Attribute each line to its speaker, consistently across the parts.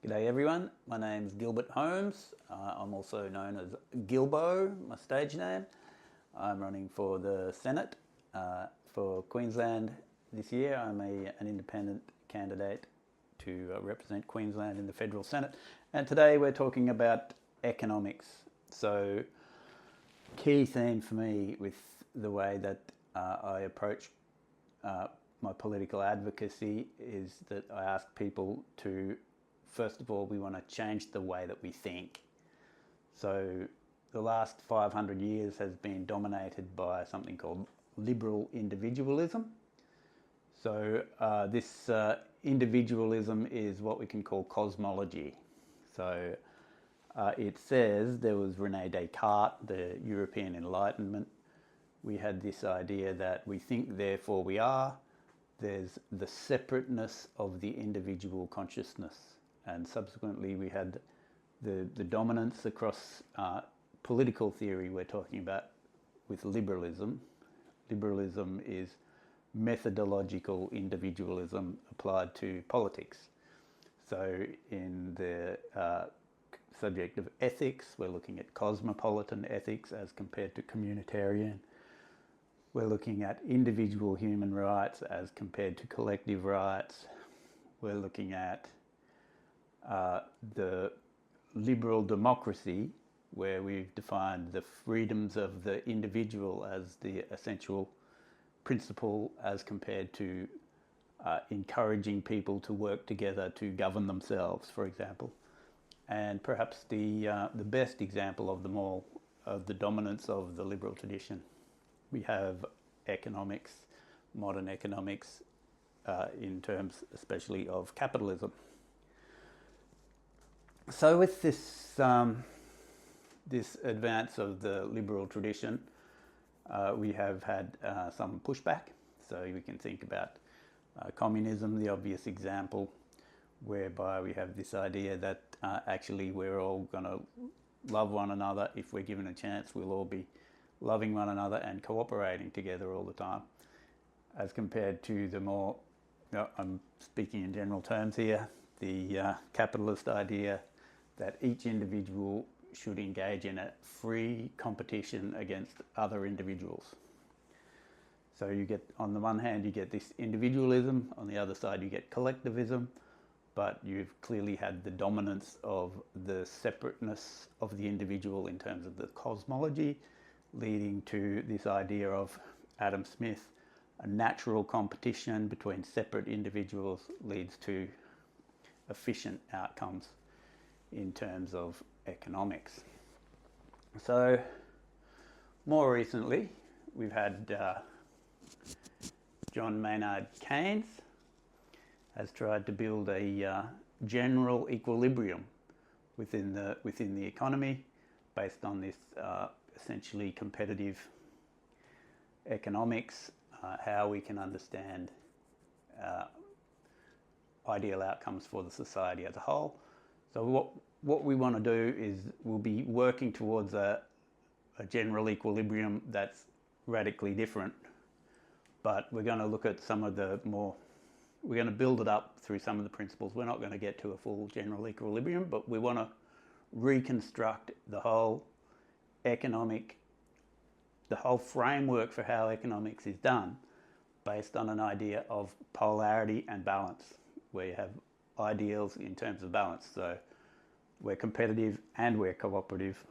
Speaker 1: G'day everyone, my name's Gilbert Holmes. I'm also known as Gilbo, my stage name. I'm running for the Senate for Queensland this year. I'm an independent candidate to represent Queensland in the Federal Senate. And today we're talking about economics. So, key theme for me with the way that I approach my political advocacy is that I ask people to, first of all, we want to change the way that we think. So the last 500 years has been dominated by something called liberal individualism. So this individualism is what we can call cosmology. So it says there was Rene Descartes, the European Enlightenment. We had this idea that we think, therefore we are. There's the separateness of the individual consciousness. And subsequently we had the dominance across political theory we're talking about with liberalism. Liberalism is methodological individualism applied to politics. So in the subject of ethics, we're looking at cosmopolitan ethics as compared to communitarian. We're looking at individual human rights as compared to collective rights. We're looking at the liberal democracy, where we've defined the freedoms of the individual as the essential principle as compared to encouraging people to work together to govern themselves, for example. And perhaps the best example of them all, of the dominance of the liberal tradition, we have economics, modern economics, in terms especially of capitalism. So with this this advance of the liberal tradition, we have had some pushback. So we can think about communism, the obvious example, whereby we have this idea that actually we're all going to love one another. If we're given a chance, we'll all be loving one another and cooperating together all the time, as compared to the more, I'm speaking in general terms here, the capitalist idea that each individual should engage in a free competition against other individuals. So you get, on the one hand, you get this individualism, on the other side you get collectivism, but you've clearly had the dominance of the separateness of the individual in terms of the cosmology, leading to this idea of Adam Smith, a natural competition between separate individuals leads to efficient outcomes in terms of economics. So more recently we've had John Maynard Keynes has tried to build a general equilibrium within the economy based on this essentially competitive economics, how we can understand ideal outcomes for the society as a whole. So what we want to do is we'll be working towards a general equilibrium that's radically different, but we're going to look at some of the more, we're going to build it up through some of the principles. We're not going to get to a full general equilibrium, but we want to reconstruct the whole framework for how economics is done based on an idea of polarity and balance, where you have ideals in terms of balance. So we're competitive and we're cooperative.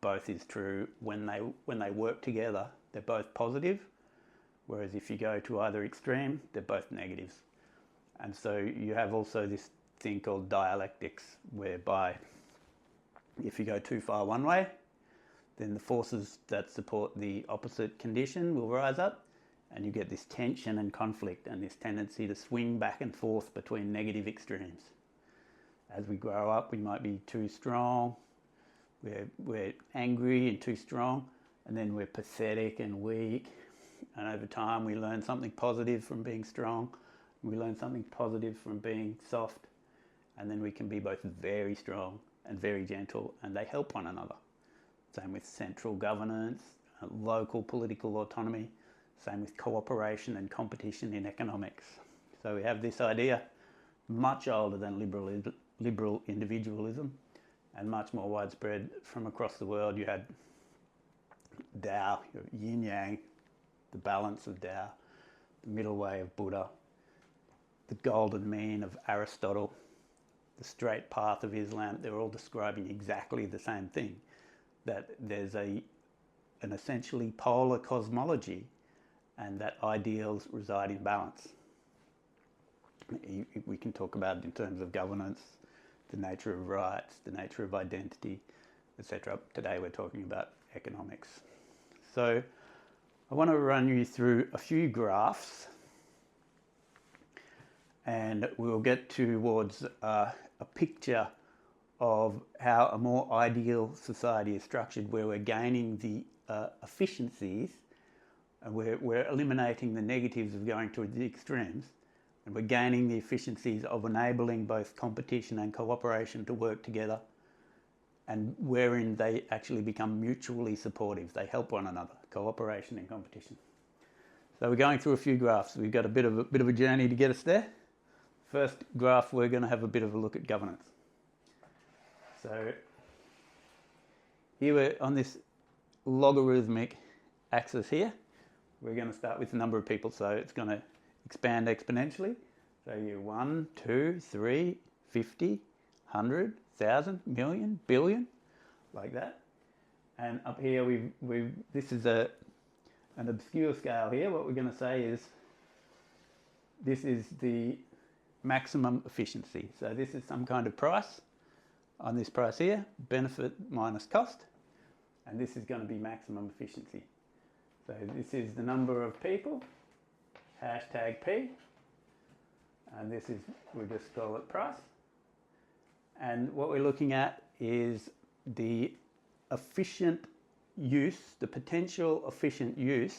Speaker 1: Both is true. When they work together, they're both positive, whereas if you go to either extreme, they're both negatives. And so you have also this thing called dialectics, whereby if you go too far one way, then the forces that support the opposite condition will rise up, and you get this tension and conflict and this tendency to swing back and forth between negative extremes. As we grow up, we might be too strong, we're angry and too strong, and then we're pathetic and weak, and over time we learn something positive from being strong, we learn something positive from being soft, and then we can be both very strong and very gentle, and they help one another. Same with central governance, local political autonomy, same with cooperation and competition in economics. So we have this idea, much older than liberal individualism, and much more widespread from across the world. You had Tao, yin yang, the balance of Tao, the middle way of Buddha, the golden mean of Aristotle, the straight path of Islam. They're all describing exactly the same thing, that there's an essentially polar cosmology and that ideals reside in balance. We can talk about it in terms of governance, the nature of rights, the nature of identity, etc. Today we're talking about economics. So I want to run you through a few graphs, and we'll get towards a picture of how a more ideal society is structured, where we're gaining the efficiencies, and we're eliminating the negatives of going to the extremes, and we're gaining the efficiencies of enabling both competition and cooperation to work together, and wherein they actually become mutually supportive. They help one another, cooperation and competition. So we're going through a few graphs. We've got a bit of a journey to get us there. First graph, we're going to have a bit of a look at governance. So here we're on this logarithmic axis here. We're going to start with the number of people, so it's going to expand exponentially. So you're 1, 2, 3, 50, 100, 1,000, million, billion, like that. And up here, this is an obscure scale here. What we're going to say is this is the maximum efficiency. So this is some kind of price on this price here, benefit minus cost, and this is going to be maximum efficiency. So this is the number of people, hashtag P, and this is, we just call it price. And what we're looking at is the efficient use, the potential efficient use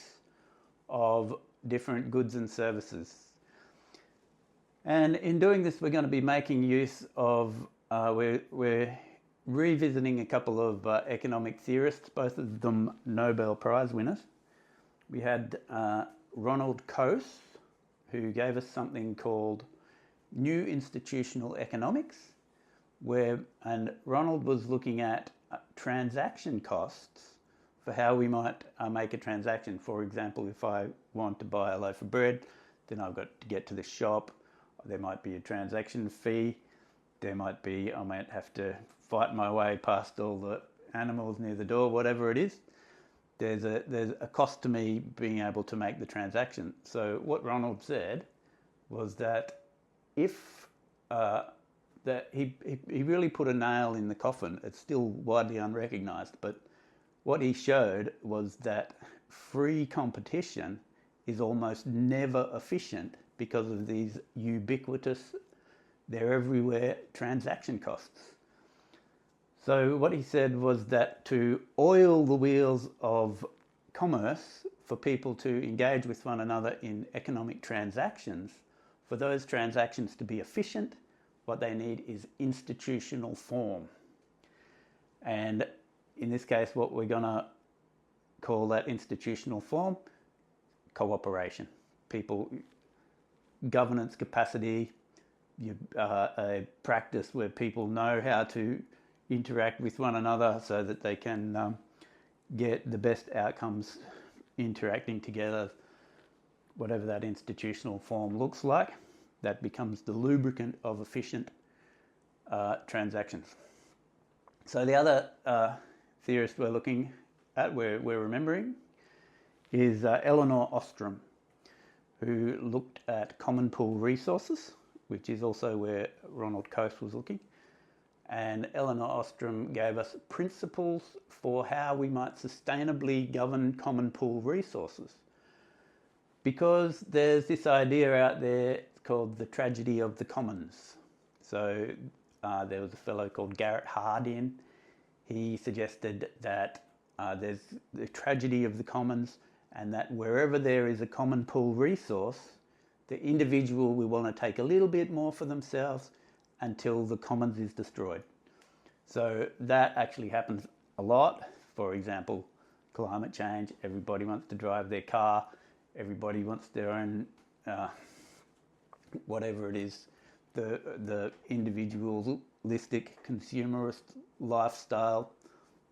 Speaker 1: of different goods and services. And in doing this, we're going to be making use of, we're revisiting a couple of economic theorists, both of them Nobel Prize winners. We had Ronald Coase, who gave us something called New Institutional Economics, and Ronald was looking at transaction costs for how we might make a transaction. For example, if I want to buy a loaf of bread, then I've got to get to the shop. There might be a transaction fee. There might be, I might have to fight my way past all the animals near the door, whatever it is. There's a cost to me being able to make the transaction. So what Ronald said was that if that he really put a nail in the coffin. It's still widely unrecognised, but what he showed was that free competition is almost never efficient because of these ubiquitous, they're everywhere, transaction costs. So what he said was that to oil the wheels of commerce, for people to engage with one another in economic transactions, for those transactions to be efficient, what they need is institutional form. And in this case, what we're going to call that institutional form, cooperation. People, governance capacity, a practice where people know how to interact with one another so that they can get the best outcomes interacting together, whatever that institutional form looks like. That becomes the lubricant of efficient transactions. So the other theorist we're looking at, we're remembering, is Elinor Ostrom, who looked at common pool resources, which is also where Ronald Coase was looking. And Elinor Ostrom gave us principles for how we might sustainably govern common pool resources. Because there's this idea out there called the tragedy of the commons. So there was a fellow called Garrett Hardin. He suggested that there's the tragedy of the commons, and that wherever there is a common pool resource, the individual will want to take a little bit more for themselves until the commons is destroyed. So that actually happens a lot. For example, climate change, everybody wants to drive their car, everybody wants their own, whatever it is, the individualistic consumerist lifestyle,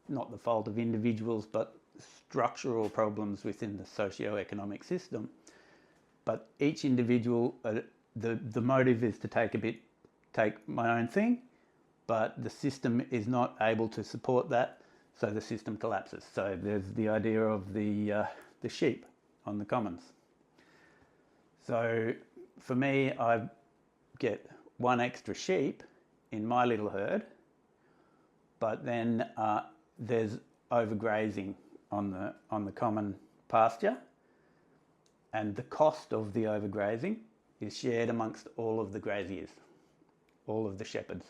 Speaker 1: not the fault of individuals, but structural problems within the socio-economic system. But each individual, the motive is to take my own thing, but the system is not able to support that, so the system collapses. So there's the idea of the sheep on the commons. So for me, I get one extra sheep in my little herd, but then there's overgrazing on the common pasture, and the cost of the overgrazing is shared amongst all of the graziers, all of the shepherds.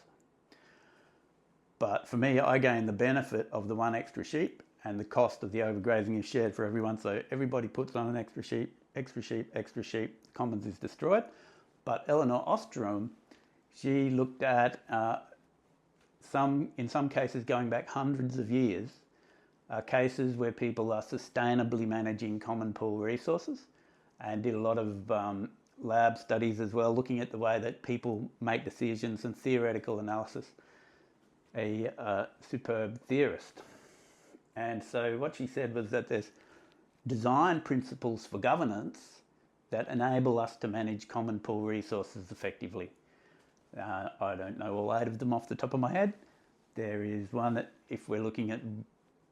Speaker 1: But for me, I gain the benefit of the one extra sheep, and the cost of the overgrazing is shared for everyone. So everybody puts on an extra sheep, extra sheep, extra sheep. The commons is destroyed. But Elinor Ostrom, she looked at in some cases going back hundreds of years, cases where people are sustainably managing common pool resources, and did a lot of lab studies as well, looking at the way that people make decisions and theoretical analysis. A superb theorist. And so what she said was that there's design principles for governance that enable us to manage common pool resources effectively. I don't know all 8 of them off the top of my head. There is one that if we're looking at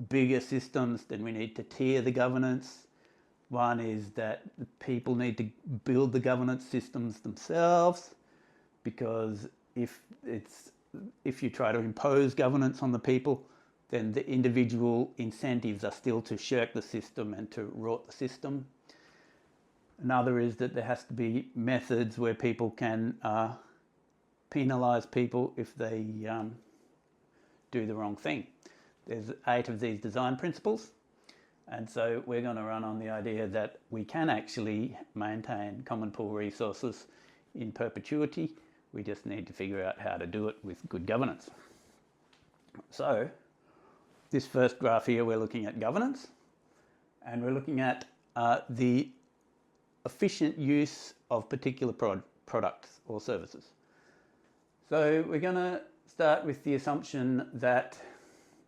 Speaker 1: bigger systems, then we need to tier the governance. One is that the people need to build the governance systems themselves, because if you try to impose governance on the people, then the individual incentives are still to shirk the system and to rot the system. Another is that there has to be methods where people can penalise people if they do the wrong thing. There's 8 of these design principles, and so we're going to run on the idea that we can actually maintain common pool resources in perpetuity. We just need to figure out how to do it with good governance. So this first graph here, we're looking at governance, and we're looking at the efficient use of particular products or services. So we're going to start with the assumption that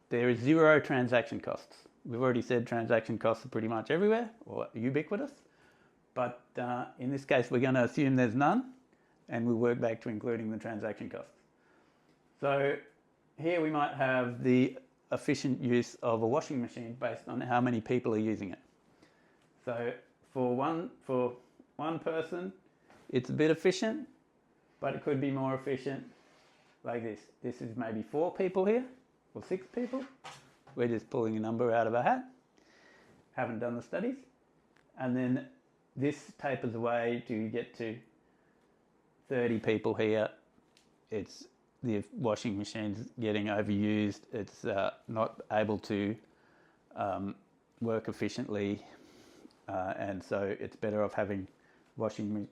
Speaker 1: there is 0 transaction costs. We've already said transaction costs are pretty much everywhere, or ubiquitous, but in this case we're going to assume there's none, and we'll work back to including the transaction costs. So here we might have the efficient use of a washing machine based on how many people are using it. So for one person, it's a bit efficient, but it could be more efficient like this. This is maybe 4 people here, or 6 people. We're just pulling a number out of a hat. Haven't done the studies. And then this tapers away to get to 30 people here. It's the washing machine's getting overused. It's not able to work efficiently, and so it's better off having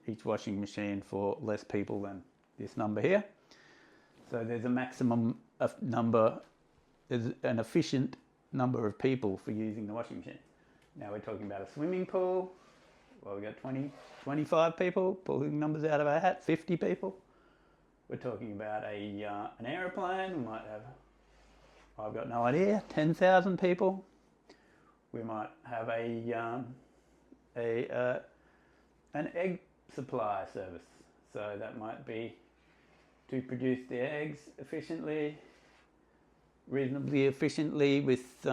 Speaker 1: each washing machine for less people than this number here. So there's a maximum number, there's an efficient number of people for using the washing machine. Now we're talking about a swimming pool. Well, we've got 20, 25 people, pulling numbers out of our hat, 50 people. We're talking about an aeroplane. We might have, I've got no idea, 10,000 people. We might have an egg supply service. So that might be to produce the eggs efficiently, reasonably efficiently, with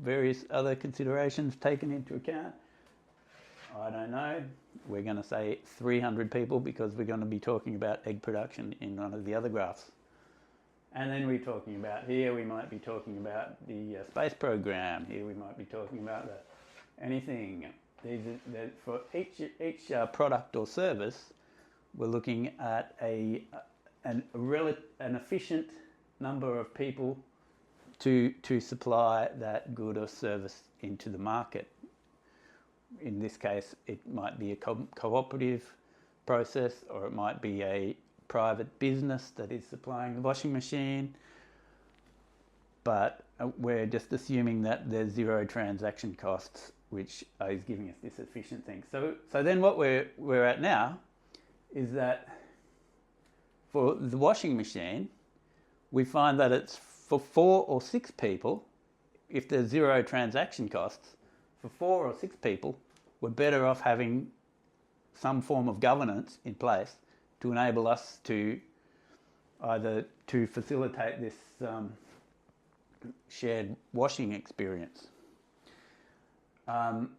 Speaker 1: various other considerations taken into account. I don't know. We're going to say 300 people because we're going to be talking about egg production in one of the other graphs. And then we're talking about here, we might be talking about the space program. Here we might be talking about anything. For each product or service, we're looking at an efficient number of people to supply that good or service into the market. In this case, it might be a cooperative process, or it might be a private business that is supplying the washing machine. But we're just assuming that there's 0 transaction costs, which is giving us this efficient thing. So then what we're at now is that for the washing machine, we find that it's for 4 or 6 people, if there's zero transaction costs, for 4 or 6 people, we're better off having some form of governance in place to enable us to either to facilitate this shared washing experience. And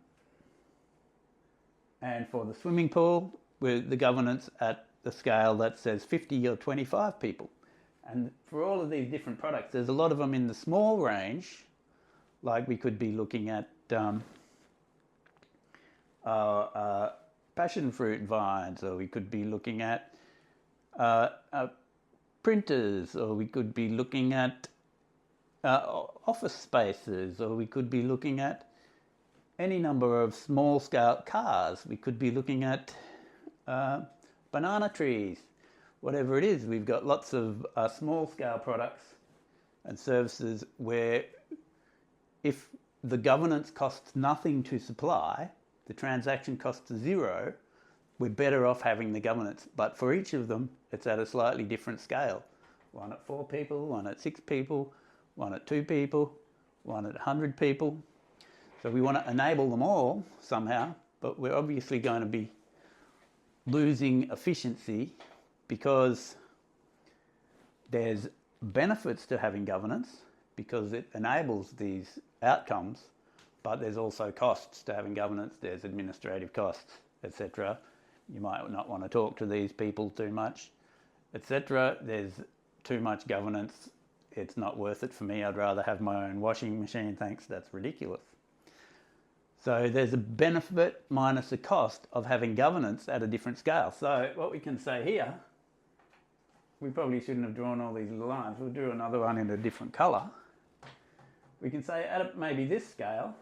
Speaker 1: for the swimming pool, with the governance at the scale that says 50 or 25 people. And for all of these different products, there's a lot of them in the small range, like we could be looking at passion fruit vines, or we could be looking at printers, or we could be looking at office spaces, or we could be looking at any number of small-scale cars. We could be looking at banana trees, whatever it is. We've got lots of small-scale products and services where if the governance costs nothing to supply, the transaction costs zero, we're better off having the governance. But for each of them, it's at a slightly different scale. One at 4 people, one at 6 people, one at 2 people, one at 100 people. So we want to enable them all somehow, but we're obviously going to be losing efficiency because there's benefits to having governance because it enables these outcomes, but there's also costs to having governance. There's administrative costs, etc. You might not want to talk to these people too much, etc. There's too much governance. It's not worth it for me. I'd rather have my own washing machine, thanks. That's ridiculous. So there's a benefit minus a cost of having governance at a different scale. So what we can say here, we probably shouldn't have drawn all these little lines. We'll do another one in a different colour. We can say at maybe this scale,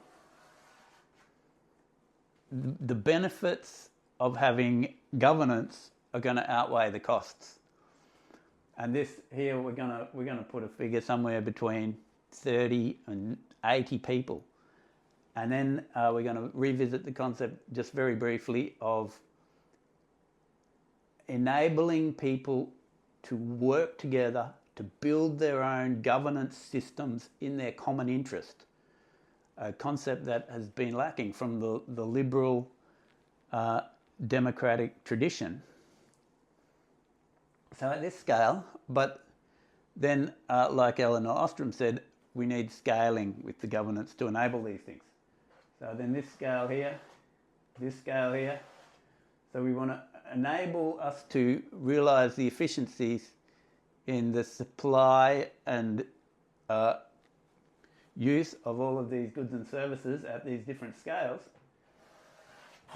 Speaker 1: the benefits of having governance are going to outweigh the costs. And this here, we're going to put a figure somewhere between 30 and 80 people. And then we're going to revisit the concept just very briefly of enabling people to work together to build their own governance systems in their common interest, a concept that has been lacking from the liberal democratic tradition. So at this scale, but then like Elinor Ostrom said, we need scaling with the governance to enable these things. So then this scale here, so we want to enable us to realise the efficiencies in the supply and use of all of these goods and services at these different scales.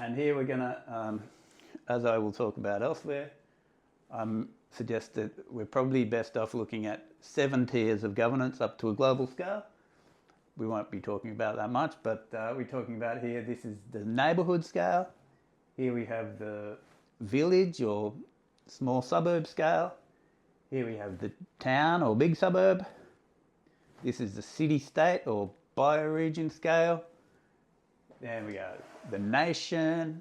Speaker 1: And here we're going to, as I will talk about elsewhere, suggest that we're probably best off looking at 7 tiers of governance up to a global scale. We won't be talking about that much, but we're talking about here, this is the neighbourhood scale. Here we have the village or small suburb scale. Here we have the town or big suburb. This is the city-state or bioregion scale. There we go. The nation,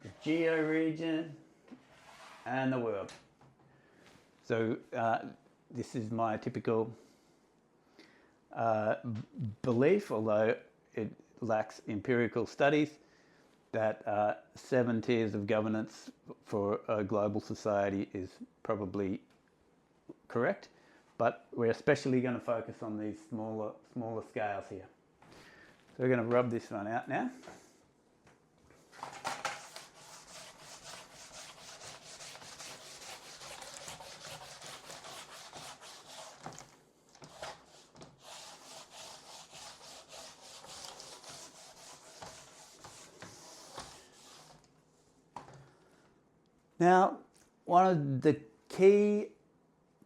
Speaker 1: the geo-region, and the world. So this is my typical belief, although it lacks empirical studies, that 7 tiers of governance for a global society is probably correct, but we're especially going to focus on these smaller scales here. So we're going to rub this one out now. Now, one of the key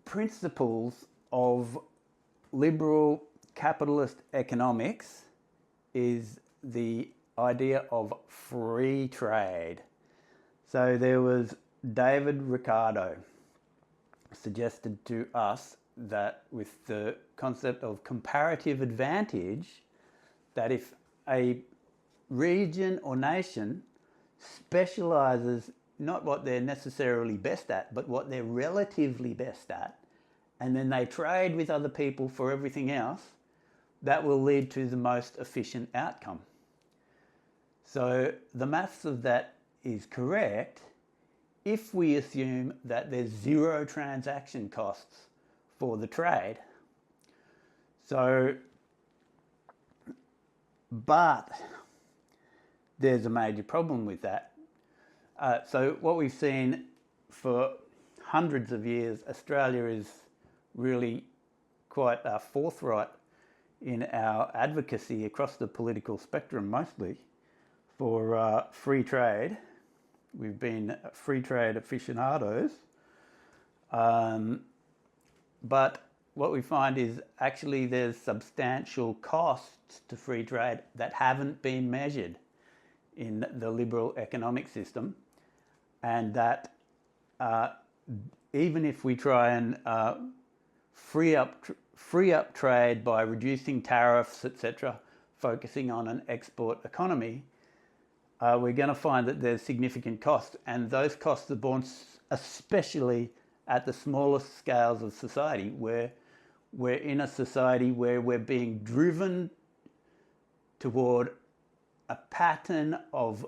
Speaker 1: principles of liberal capitalist economics is the idea of free trade. So there was David Ricardo suggested to us that with the concept of comparative advantage, that if a region or nation specializes not what they're necessarily best at, but what they're relatively best at, and then they trade with other people for everything else, that will lead to the most efficient outcome. So the maths of that is correct if we assume that there's zero transaction costs for the trade. So, but there's a major problem with that. So what we've seen for hundreds of years, Australia is really quite forthright in our advocacy across the political spectrum, mostly for free trade. We've been free trade aficionados, but what we find is actually there's substantial costs to free trade that haven't been measured in the liberal economic system, and that even if we try and free up trade by reducing tariffs, etc., focusing on an export economy, we're going to find that there's significant costs, and those costs are borne especially at the smallest scales of society, where we're in a society where we're being driven toward a pattern of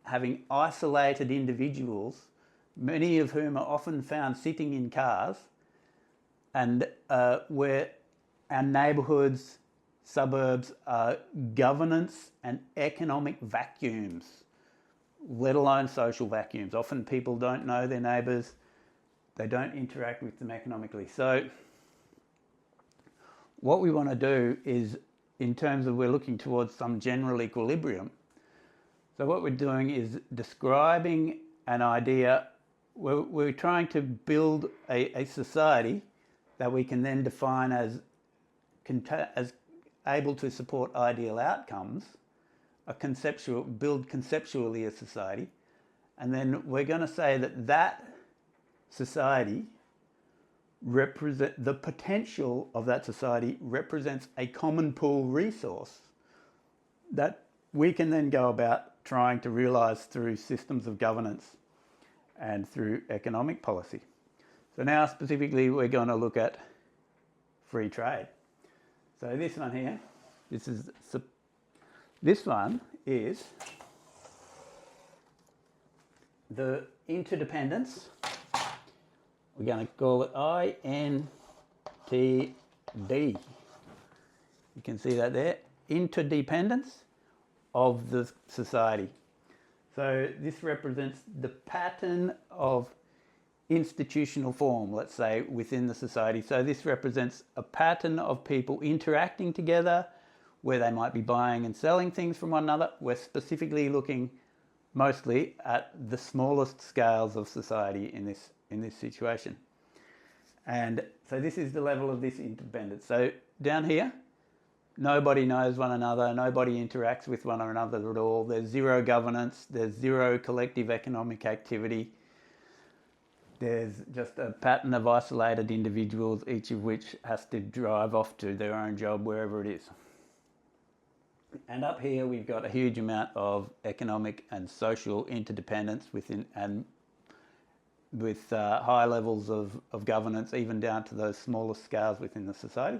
Speaker 1: having isolated individuals, many of whom are often found sitting in cars, and where our neighbourhoods, suburbs are governance and economic vacuums, let alone social vacuums. Often people don't know their neighbours, they don't interact with them economically. So what we want to do is, in terms of we're looking towards some general equilibrium, so what we're doing is describing an idea. We're trying to build a society that we can then define as able to support ideal outcomes, build conceptually a society, and then we're going to say that that society the potential of that society represents a common pool resource that we can then go about trying to realise through systems of governance and through economic policy. So now specifically we're going to look at free trade. So this one here, this one is the interdependence. We're going to call it INTD. You can see that there, interdependence of the society. So this represents the pattern of institutional form, let's say, within the society. So this represents a pattern of people interacting together, where they might be buying and selling things from one another. We're specifically looking mostly at the smallest scales of society in this situation. And so this is the level of this interdependence. So down here, nobody knows one another, nobody interacts with one another at all. There's zero governance, there's zero collective economic activity. There's just a pattern of isolated individuals, each of which has to drive off to their own job wherever it is. And up here we've got a huge amount of economic and social interdependence within, and with high levels of governance, even down to those smallest scales within the society.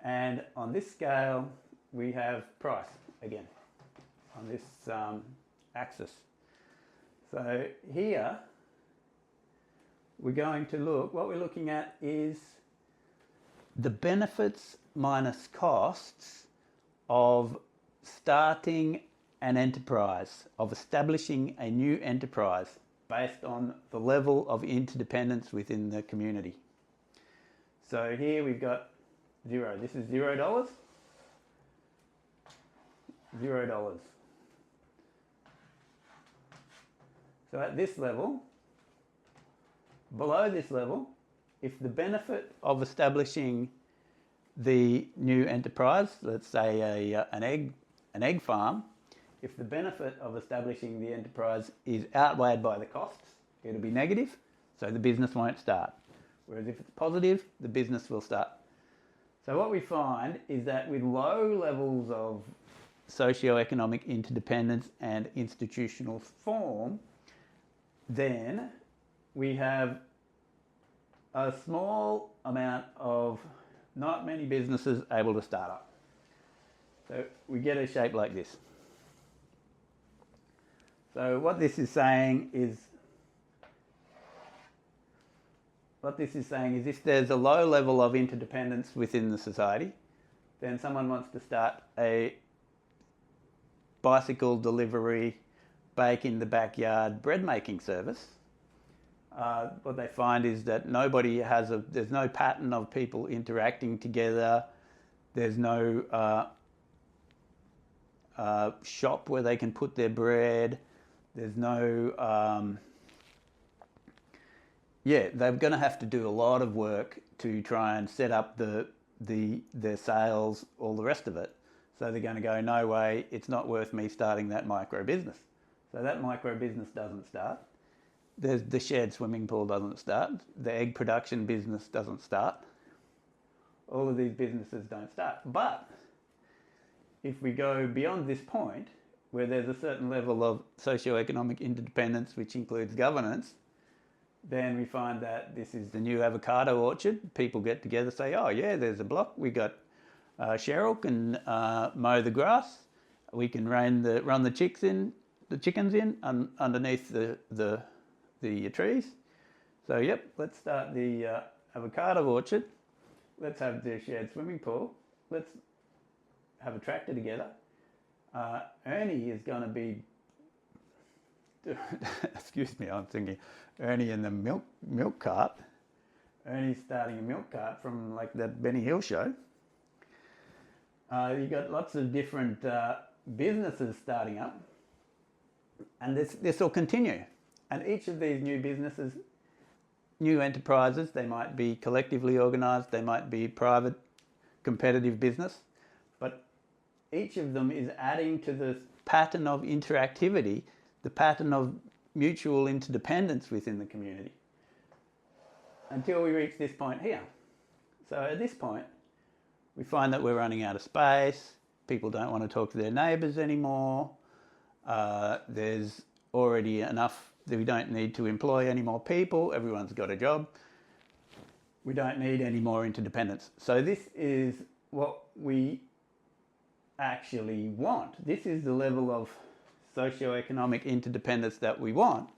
Speaker 1: And on this scale we have price again on this axis. So here we're going to look, what we're looking at is the benefits minus costs of starting an enterprise, of establishing a new enterprise based on the level of interdependence within the community. So here we've got zero. This is $0. $0. So at this level, below this level, if the benefit of establishing the new enterprise, let's say an egg farm, if the benefit of establishing the enterprise is outweighed by the costs, it'll be negative, so the business won't start. Whereas if it's positive, the business will start. So what we find is that with low levels of socio-economic interdependence and institutional form, then we have a small amount of not many businesses able to start up. So we get a shape like this. So what this is saying is if there's a low level of interdependence within the society, then someone wants to start a bicycle delivery, bake in the backyard bread making service. What they find is that there's no pattern of people interacting together. There's no shop where they can put their bread. There's no, they're going to have to do a lot of work to try and set up their sales, all the rest of it. So they're going to go, no way, it's not worth me starting that micro business. So that micro business doesn't start. The shared swimming pool doesn't start. The egg production business doesn't start. All of these businesses don't start. But if we go beyond this point, where there's a certain level of socioeconomic interdependence, which includes governance, then we find that this is the new avocado orchard. People get together, say, oh yeah, there's a block. We got Cheryl can mow the grass. We can run the chickens in underneath the trees. So yep, let's start the avocado orchard. Let's have the shared swimming pool. Let's have a tractor together. Ernie is going to be, excuse me, I'm thinking Ernie in the milk cart. Ernie's starting a milk cart from like that Benny Hill show. You've got lots of different businesses starting up, and this will continue. And each of these new businesses, new enterprises, they might be collectively organised, they might be private competitive business, but each of them is adding to the pattern of interactivity, the pattern of mutual interdependence within the community, until we reach this point here. So at this point, we find that we're running out of space, people don't want to talk to their neighbours anymore, there's already enough that we don't need to employ any more people, everyone's got a job, we don't need any more interdependence. So this is what we actually want. This is the level of socioeconomic interdependence that we want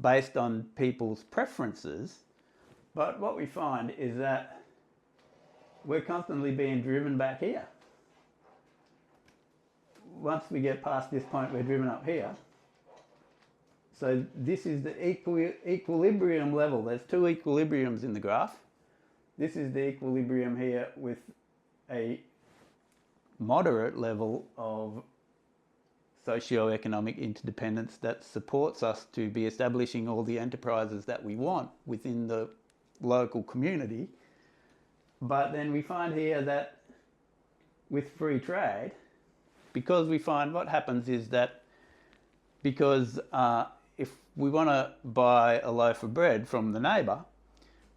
Speaker 1: based on people's preferences. But what we find is that we're constantly being driven back here. Once we get past this point, we're driven up here. So this is the equilibrium level. There's two equilibriums in the graph. This is the equilibrium here with a moderate level of socio-economic interdependence that supports us to be establishing all the enterprises that we want within the local community. But then we find here that with free trade, because we find what happens is that because if we want to buy a loaf of bread from the neighbour,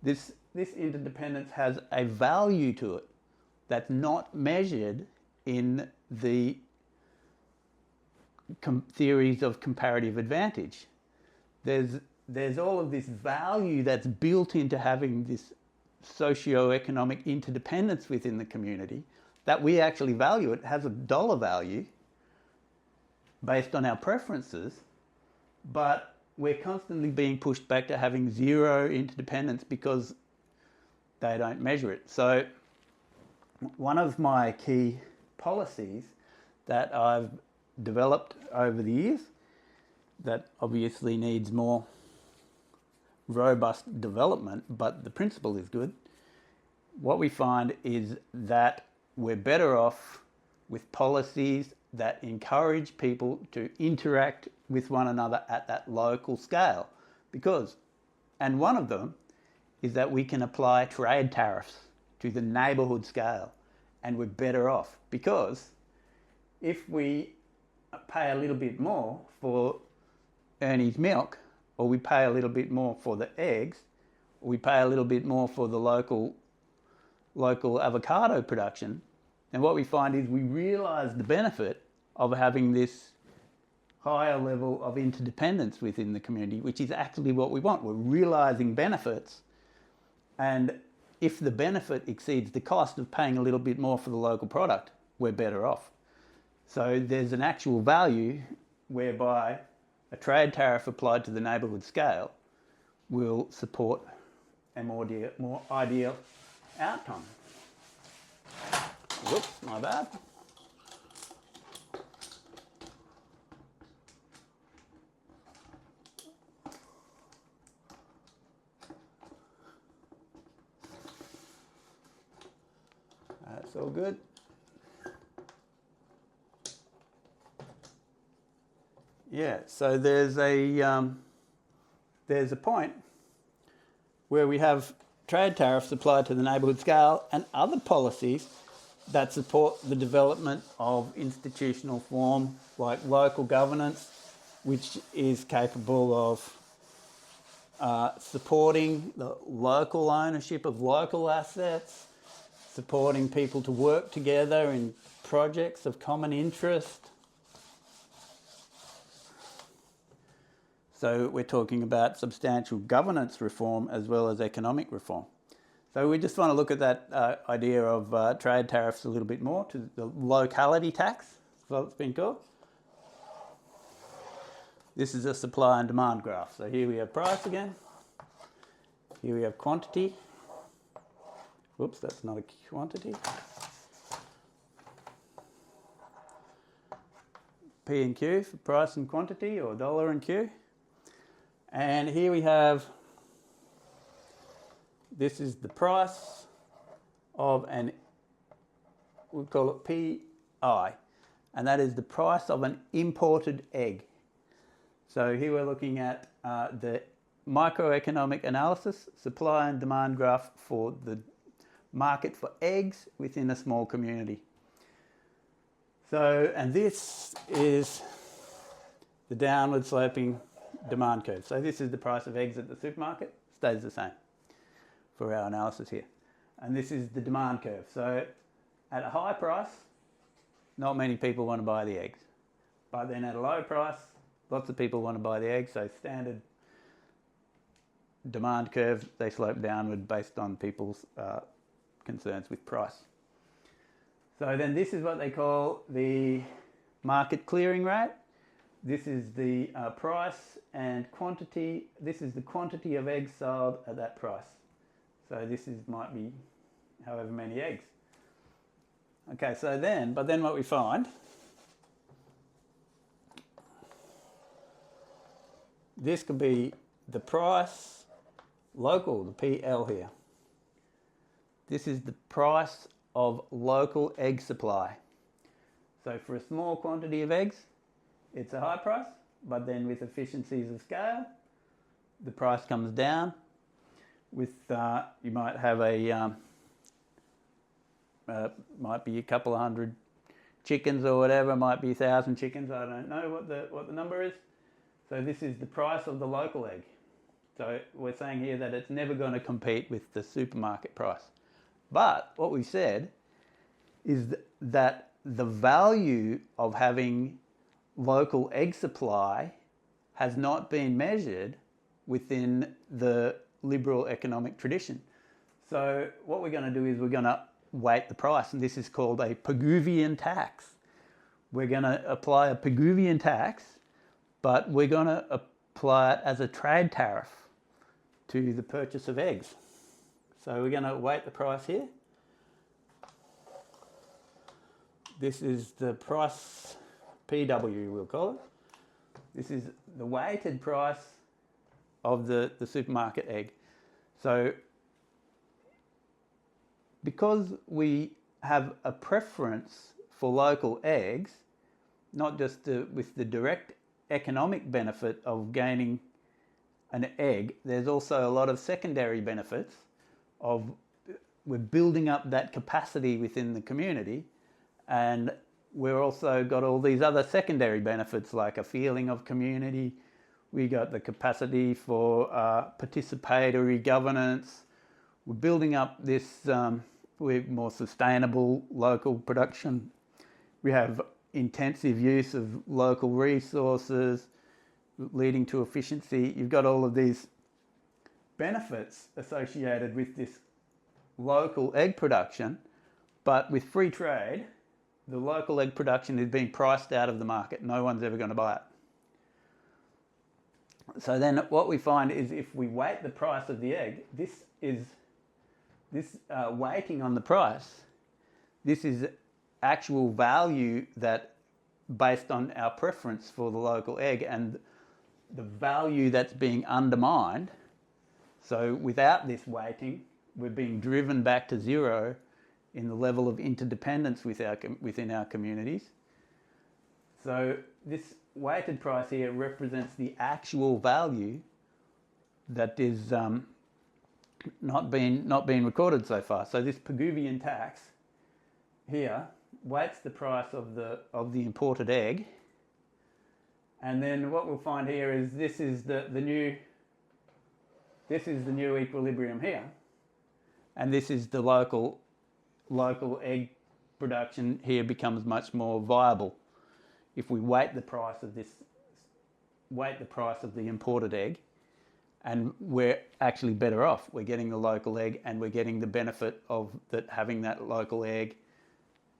Speaker 1: this interdependence has a value to it that's not measured in the theories of comparative advantage. There's all of this value that's built into having this socio-economic interdependence within the community that we actually value. It has a dollar value based on our preferences, but we're constantly being pushed back to having zero interdependence because they don't measure it. So one of my key policies that I've developed over the years that obviously needs more robust development, but the principle is good. What we find is that we're better off with policies that encourage people to interact with one another at that local scale. And one of them is that we can apply trade tariffs to the neighbourhood scale, and we're better off because if we pay a little bit more for Ernie's milk, or we pay a little bit more for the eggs, or we pay a little bit more for the local avocado production, and what we find is we realise the benefit of having this higher level of interdependence within the community, which is actually what we want. We're realising benefits, and if the benefit exceeds the cost of paying a little bit more for the local product, we're better off. So there's an actual value whereby a trade tariff applied to the neighbourhood scale will support a more ideal outcome. Whoops, my bad. That's all good. Yeah, so there's a point where we have trade tariffs applied to the neighbourhood scale and other policies that support the development of institutional form like local governance, which is capable of supporting the local ownership of local assets, supporting people to work together in projects of common interest. So we're talking about substantial governance reform as well as economic reform. So we just want to look at that idea of trade tariffs a little bit more, to the locality tax, that's what it's been called. This is a supply and demand graph. So here we have price again. Here we have quantity. Whoops, that's not a quantity. P and Q for price and quantity, or dollar and Q. And here we have, this is the price of an, we call it PI, and that is the price of an imported egg. So here we're looking at the microeconomic analysis, supply and demand graph for the market for eggs within a small community. So, and this is the downward sloping demand curve. So this is the price of eggs at the supermarket, stays the same for our analysis here. And this is the demand curve. So at a high price, not many people want to buy the eggs. But then at a low price, lots of people want to buy the eggs. So standard demand curve, they slope downward based on people's concerns with price. So then this is what they call the market clearing rate. This is the price and quantity. This is the quantity of eggs sold at that price. So this might be however many eggs. Okay, so then, but then what we find, this could be the price local, the PL here. This is the price of local egg supply. So for a small quantity of eggs, it's a high price, but then with efficiencies of scale, the price comes down. With you might have might be a couple of hundred chickens or whatever, might be 1,000 chickens. I don't know what the number is. So this is the price of the local egg. So we're saying here that it's never going to compete with the supermarket price. But what we said is that the value of having local egg supply has not been measured within the liberal economic tradition. So what we're going to do is we're going to weight the price, and this is called a Pigouvian tax. We're going to apply a Pigouvian tax, but we're going to apply it as a trade tariff to the purchase of eggs. So we're going to weight the price here. This is the price, PW we'll call it. This is the weighted price of the supermarket egg. So because we have a preference for local eggs, not just with the direct economic benefit of gaining an egg, there's also a lot of secondary benefits of we're building up that capacity within the community, and we've also got all these other secondary benefits like a feeling of community. We got the capacity for participatory governance. We're building up this with more sustainable local production. We have intensive use of local resources, leading to efficiency. You've got all of these benefits associated with this local egg production, but with free trade, the local egg production is being priced out of the market. No one's ever going to buy it. So then what we find is if we weight the price of the egg, this weighting on the price, this is actual value that based on our preference for the local egg and the value that's being undermined. So without this weighting, we're being driven back to zero in the level of interdependence within our communities. So this weighted price here represents the actual value that is not being recorded so far. So this Pigouvian tax here weights the price of the imported egg, and then what we'll find here is this is the new equilibrium here, and this is the local egg production here becomes much more viable if we weight the price of the imported egg, and we're actually better off. We're getting the local egg and we're getting the benefit of that having that local egg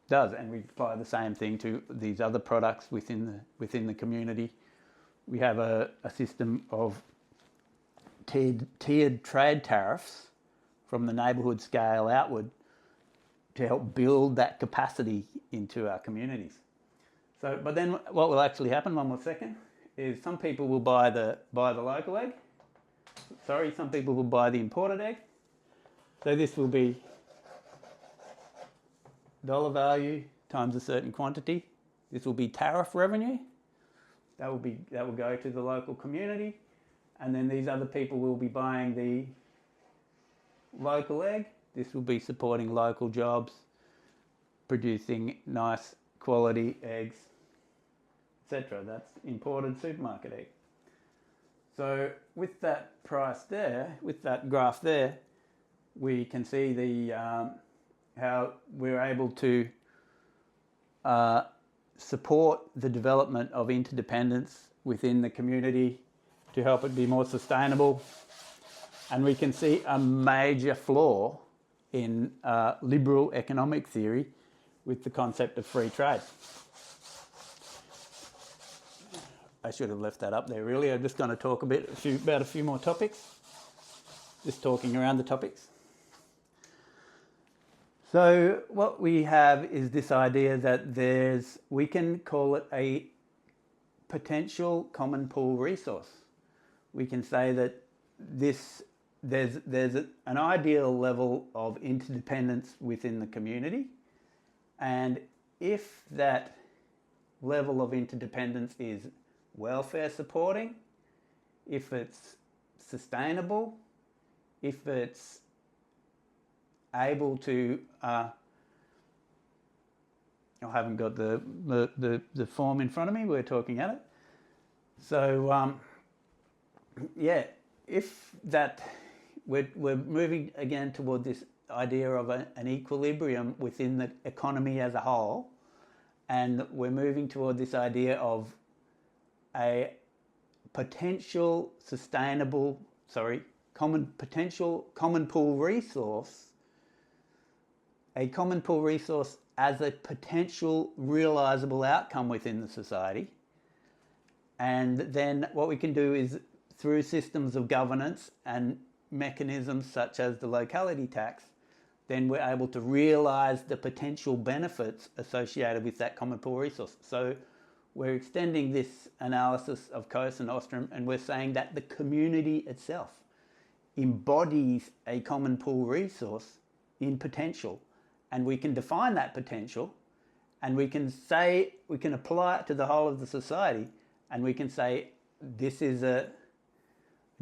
Speaker 1: does, and we apply the same thing to these other products within the community. We have a system of tiered trade tariffs from the neighbourhood scale outward to help build that capacity into our communities. So, but then what will actually happen, one more second, is some people will buy the local egg. Sorry, some people will buy the imported egg. So this will be dollar value times a certain quantity. This will be tariff revenue. That will go to the local community, and then these other people will be buying the local egg. This will be supporting local jobs, producing nice quality eggs, etc. That's imported supermarket egg. So with that price there, with that graph there, we can see how we're able to support the development of interdependence within the community to help it be more sustainable. And we can see a major flaw in liberal economic theory with the concept of free trade. I should have left that up there really. I'm just going to talk about a few more topics. Just talking around the topics. So what we have is this idea that we can call it a potential common pool resource. We can say that there's an ideal level of interdependence within the community, and if that level of interdependence is welfare supporting, if it's sustainable, if it's able to I haven't got the form in front of me, we're talking at it. So if that we're moving again toward this idea of an equilibrium within the economy as a whole, and we're moving toward this idea of a potential common pool resource, a common pool resource as a potential realisable outcome within the society. And then what we can do is, through systems of governance and mechanisms such as the locality tax, then we're able to realise the potential benefits associated with that common pool resource. So we're extending this analysis of Coase and Ostrom, and we're saying that the community itself embodies a common pool resource in potential, and we can define that potential, and we can apply it to the whole of the society, and we can say this is a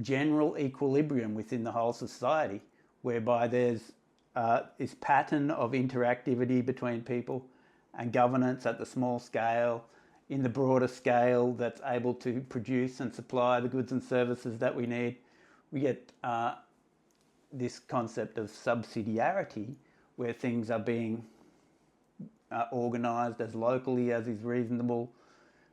Speaker 1: general equilibrium within the whole society, whereby there's this pattern of interactivity between people and governance at the small scale, in the broader scale that's able to produce and supply the goods and services that we need. We get this concept of subsidiarity, where things are being organised, as locally as is reasonable.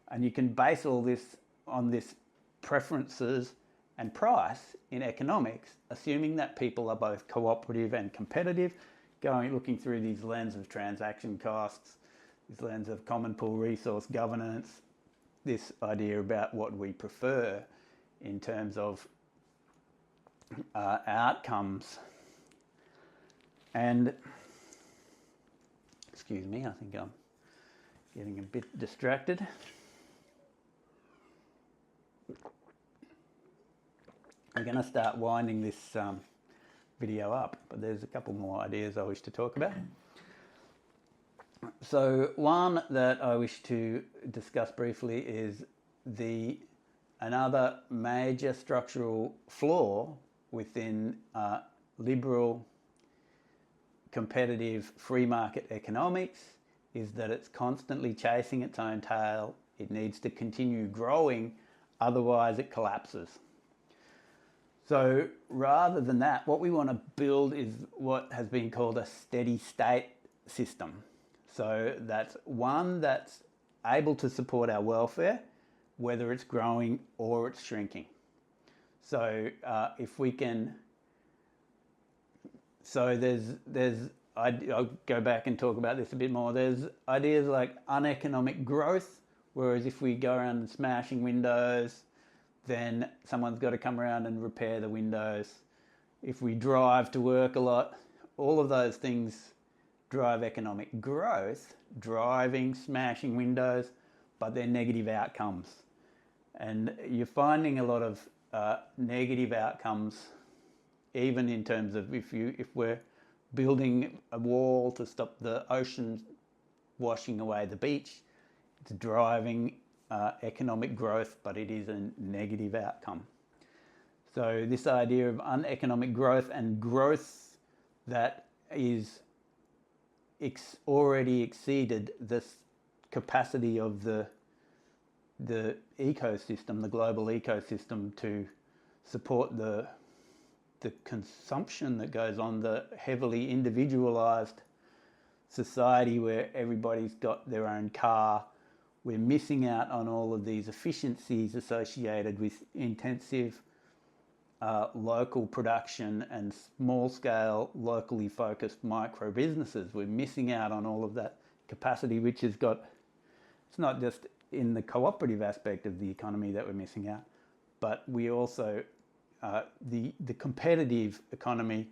Speaker 1: And you can base all this on this preferences and price in economics, assuming that people are both cooperative and competitive, looking through these lens of transaction costs, this lens of common pool resource governance, this idea about what we prefer in terms of outcomes. And, excuse me, I think I'm getting a bit distracted. I'm going to start winding this video up, but there's a couple more ideas I wish to talk about. So one that I wish to discuss briefly is another major structural flaw within liberal, competitive, free market economics is that it's constantly chasing its own tail. It needs to continue growing, otherwise it collapses. So rather than that, what we want to build is what has been called a steady state system. So that's one that's able to support our welfare, whether it's growing or it's shrinking. So if we can, so I'll go back and talk about this a bit more. There's ideas like uneconomic growth, whereas if we go around and smashing windows, then someone's got to come around and repair the windows. If we drive to work a lot, all of those things drive economic growth, driving, smashing windows, but they're negative outcomes. And you're finding a lot of negative outcomes, even in terms of if we're building a wall to stop the ocean washing away the beach, it's driving economic growth, but it is a negative outcome. So this idea of uneconomic growth and growth that is already exceeded this capacity of the ecosystem, the global ecosystem, to support the consumption that goes on, the heavily individualized society where everybody's got their own car. We're missing out on all of these efficiencies associated with intensive local production and small-scale, locally focused micro businesses. We're missing out on all of that capacity, which has got, it's not just in the cooperative aspect of the economy that we're missing out, but we also, the competitive economy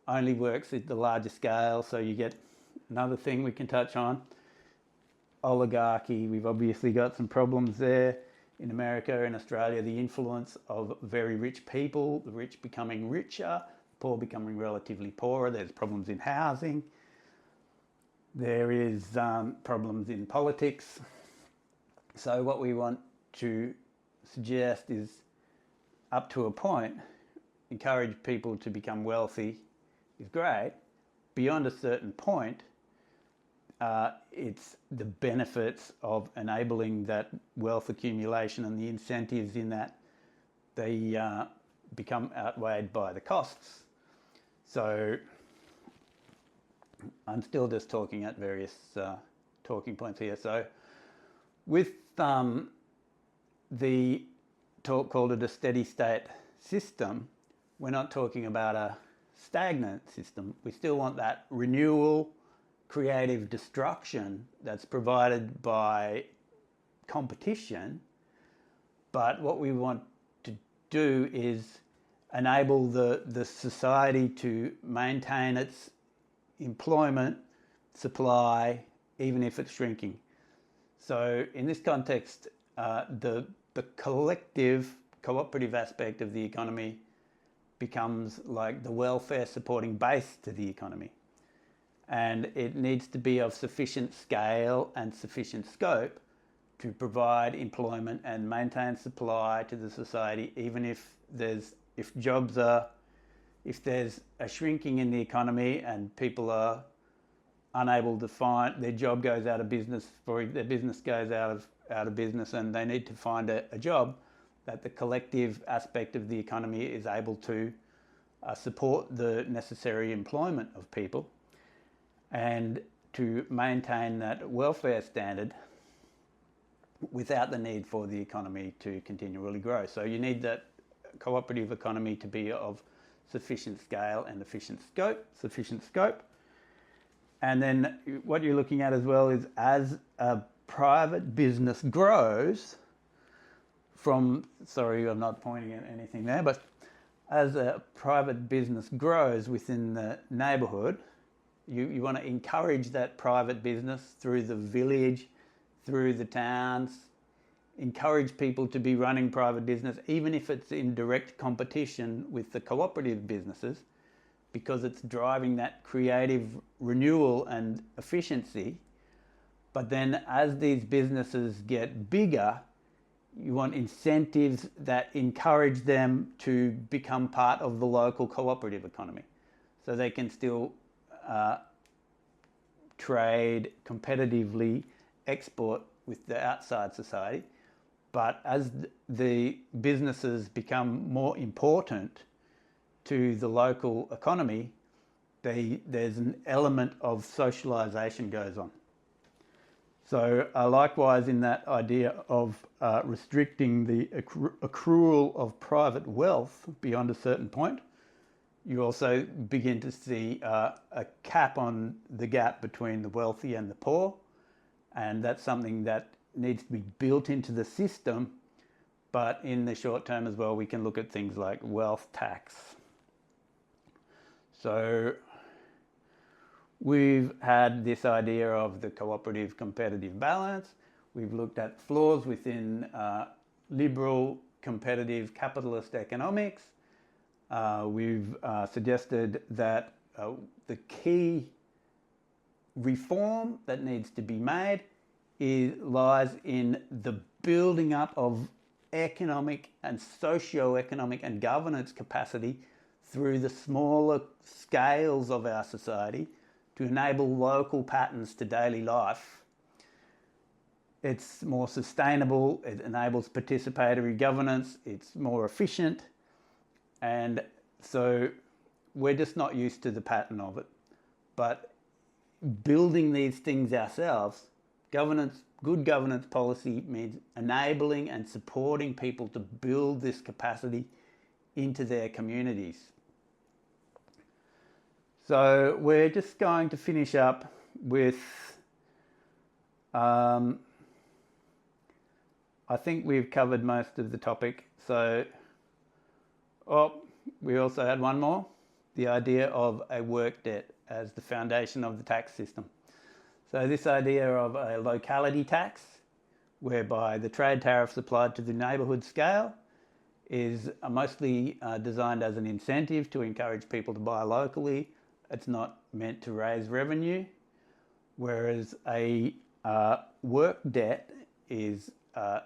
Speaker 1: only works at the larger scale. So you get another thing we can touch on, oligarchy. We've obviously got some problems there. In America, in Australia, the influence of very rich people, the rich becoming richer, poor becoming relatively poorer. There's problems in housing. There is problems in politics. So what we want to suggest is, up to a point, encourage people to become wealthy is great. Beyond a certain point, it's the benefits of enabling that wealth accumulation and the incentives in that, they become outweighed by the costs. So I'm still just talking at various talking points here. So with the talk called it a steady state system, we're not talking about a stagnant system. We still want that renewal, creative destruction that's provided by competition. But what we want to do is enable the society to maintain its employment, supply, even if it's shrinking. So in this context, the collective, cooperative aspect of the economy becomes like the welfare supporting base to the economy. And it needs to be of sufficient scale and sufficient scope to provide employment and maintain supply to the society, even if there's a shrinking in the economy and people are unable to find, their job goes out of business, or their business goes out of business and they need to find a job, that the collective aspect of the economy is able to support the necessary employment of people. And to maintain that welfare standard without the need for the economy to continually grow. So you need that cooperative economy to be of sufficient scale and sufficient scope. And then what you're looking at as well is, as a private business grows from, sorry, I'm not pointing at anything there, but as a private business grows within the neighbourhood, you want to encourage that private business through the village, through the towns, encourage people to be running private business, even if it's in direct competition with the cooperative businesses, because it's driving that creative renewal and efficiency. But then as these businesses get bigger, you want incentives that encourage them to become part of the local cooperative economy, so they can still trade competitively, export with the outside society. But as the businesses become more important to the local economy, there's an element of socialisation goes on. So likewise, in that idea of restricting the accrual of private wealth beyond a certain point, you also begin to see a cap on the gap between the wealthy and the poor, and that's something that needs to be built into the system. But in the short term as well, we can look at things like wealth tax. So we've had this idea of the cooperative competitive balance. We've looked at flaws within liberal competitive capitalist economics. We've suggested that the key reform that needs to be made lies in the building up of economic and socio-economic and governance capacity through the smaller scales of our society to enable local patterns to daily life. It's more sustainable, it enables participatory governance, it's more efficient, and so we're just not used to the pattern of it. But building these things ourselves, good governance policy means enabling and supporting people to build this capacity into their communities. So we're just going to finish up with, I think we've covered most of the topic. So, we also had one more, the idea of a work debt as the foundation of the tax system. So this idea of a locality tax, whereby the trade tariffs applied to the neighbourhood scale, is mostly designed as an incentive to encourage people to buy locally. It's not meant to raise revenue, whereas a work debt is a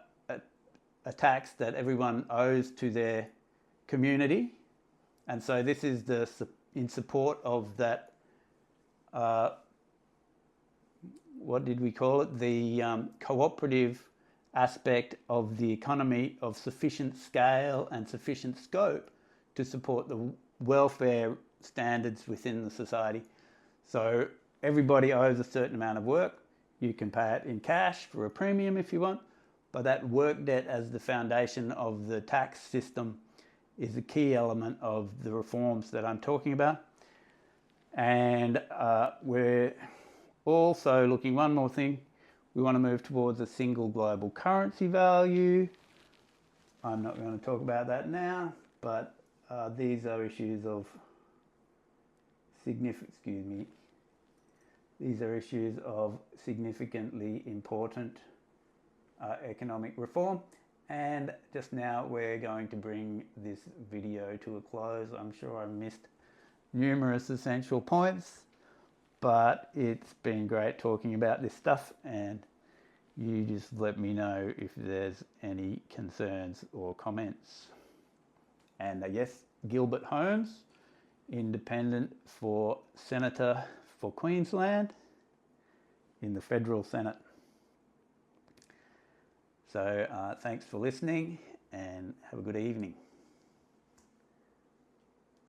Speaker 1: tax that everyone owes to their community. And so this is in support of that, what did we call it? The cooperative aspect of the economy of sufficient scale and sufficient scope to support the welfare standards within the society. So everybody owes a certain amount of work. You can pay it in cash for a premium if you want, but that work debt as the foundation of the tax system is a key element of the reforms that I'm talking about. And we're also looking, one more thing, we want to move towards a single global currency value. I'm not going to talk about that now, but these are issues of significantly important economic reform. And just now we're going to bring this video to a close. I'm sure I missed numerous essential points, but it's been great talking about this stuff, and you just let me know if there's any concerns or comments. And yes, Gilbert Holmes, independent for Senator for Queensland in the Federal Senate. So thanks for listening and have a good evening.